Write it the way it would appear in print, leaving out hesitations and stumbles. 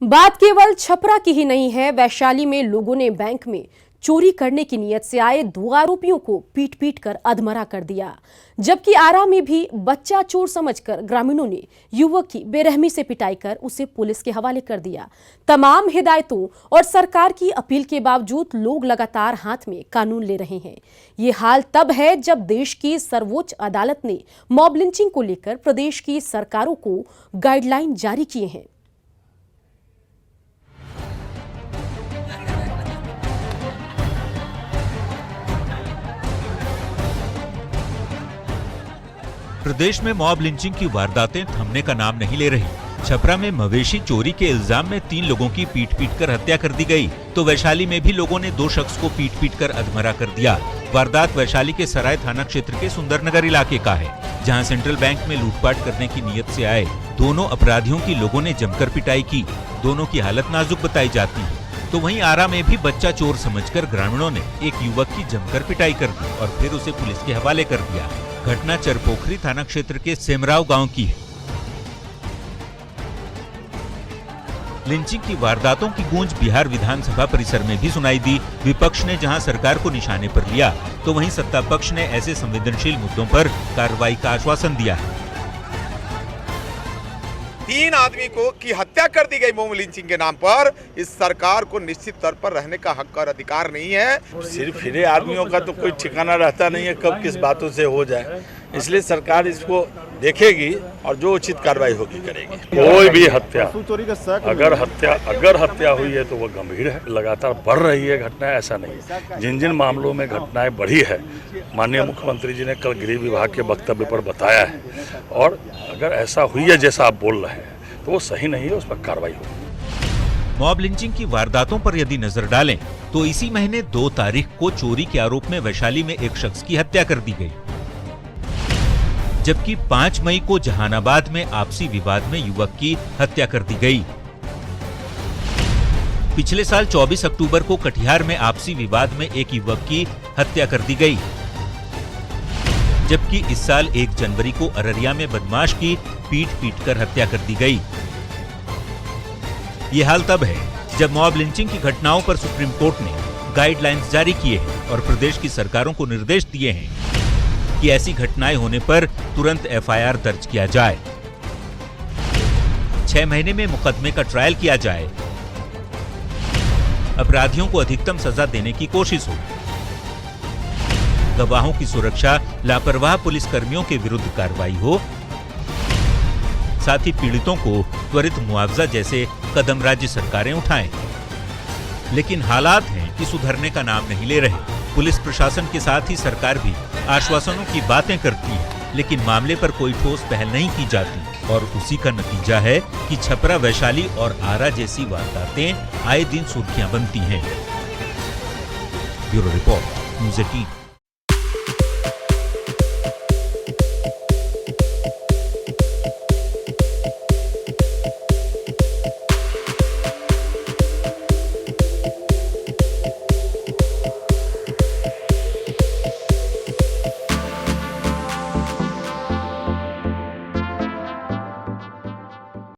बात केवल छपरा की ही नहीं है। वैशाली में लोगों ने बैंक में चोरी करने की नीयत से आए 2 आरोपियों को पीट पीट कर अधमरा कर दिया, जबकि आरा में भी बच्चा चोर समझकर ग्रामीणों ने युवक की बेरहमी से पिटाई कर उसे पुलिस के हवाले कर दिया। तमाम हिदायतों और सरकार की अपील के बावजूद लोग लगातार हाथ में कानून ले रहे हैं। ये हाल तब है जब देश की सर्वोच्च अदालत ने मॉब लिंचिंग को लेकर प्रदेश की सरकारों को गाइडलाइन जारी किए हैं। प्रदेश में मॉब लिंचिंग की वारदातें थमने का नाम नहीं ले रही। छपरा में मवेशी चोरी के इल्जाम में 3 लोगों की पीट पीट कर हत्या कर दी गई, तो वैशाली में भी लोगों ने 2 शख्स को पीट पीट कर अधमरा कर दिया। वारदात वैशाली के सराय थाना क्षेत्र के सुंदरनगर इलाके का है, जहां सेंट्रल बैंक में लूटपाट करने की नीयत से आए दोनों अपराधियों की लोगों ने जमकर पिटाई की। दोनों की हालत नाजुक बताई जाती है। तो वहीं आरा में भी बच्चा चोर समझकर ग्रामीणों ने एक युवक की जमकर पिटाई कर दी और फिर उसे पुलिस के हवाले कर दिया। घटना चरपोखरी थाना क्षेत्र के सेमराव गांव की है। लिंचिंग की वारदातों की गूंज बिहार विधानसभा परिसर में भी सुनाई दी। विपक्ष ने जहां सरकार को निशाने पर लिया, तो वहीं सत्ता पक्ष ने ऐसे संवेदनशील मुद्दों पर कार्रवाई का आश्वासन दिया है। 3 आदमी को की हत्या कर दी गई मॉब लिंचिंग के नाम पर। इस सरकार को निश्चित तौर पर रहने का हक और अधिकार नहीं है। सिर्फ फिरे आदमियों का तो कोई ठिकाना रहता नहीं है, कब किस बातों से हो जाए, इसलिए सरकार इसको देखेगी और जो उचित कार्रवाई होगी करेगी। कोई भी हत्या अगर हत्या हुई है तो वह गंभीर है, लगातार बढ़ रही है घटना, ऐसा नहीं। जिन मामलों में घटनाएं बढ़ी है, माननीय मुख्यमंत्री जी ने कल गृह विभाग के वक्तव्य पर बताया है, और अगर ऐसा हुई है जैसा आप बोल रहे हैं तो वो सही नहीं है, उस पर कार्रवाई होगी। मॉब लिंचिंग की वारदातों पर यदि नजर डालें तो इसी महीने 2 तारीख को चोरी के आरोप में वैशाली में एक शख्स की हत्या कर दी गई, जबकि 5 मई को जहानाबाद में आपसी विवाद में युवक की हत्या कर दी गई। पिछले साल 24 अक्टूबर को कटिहार में आपसी विवाद में एक युवक की हत्या कर दी गई, जबकि इस साल 1 जनवरी को अररिया में बदमाश की पीट पीट कर हत्या कर दी गई। ये हाल तब है जब मॉब लिंचिंग की घटनाओं पर सुप्रीम कोर्ट ने गाइडलाइंस जारी किए हैं और प्रदेश की सरकारों को निर्देश दिए हैं कि ऐसी घटनाएं होने पर तुरंत एफआईआर दर्ज किया जाए, 6 महीने में मुकदमे का ट्रायल किया जाए, अपराधियों को अधिकतम सजा देने की कोशिश हो, गवाहों की सुरक्षा, लापरवाह पुलिसकर्मियों के विरुद्ध कार्रवाई हो, साथ ही पीड़ितों को त्वरित मुआवजा जैसे कदम राज्य सरकारें उठाएं। लेकिन हालात हैं कि सुधरने का नाम नहीं ले रहे। पुलिस प्रशासन के साथ ही सरकार भी आश्वासनों की बातें करती है, लेकिन मामले पर कोई ठोस पहल नहीं की जाती, और उसी का नतीजा है कि छपरा, वैशाली और आरा जैसी वारदातें आए दिन सुर्खियां बनती हैं। Bureau report, news 18।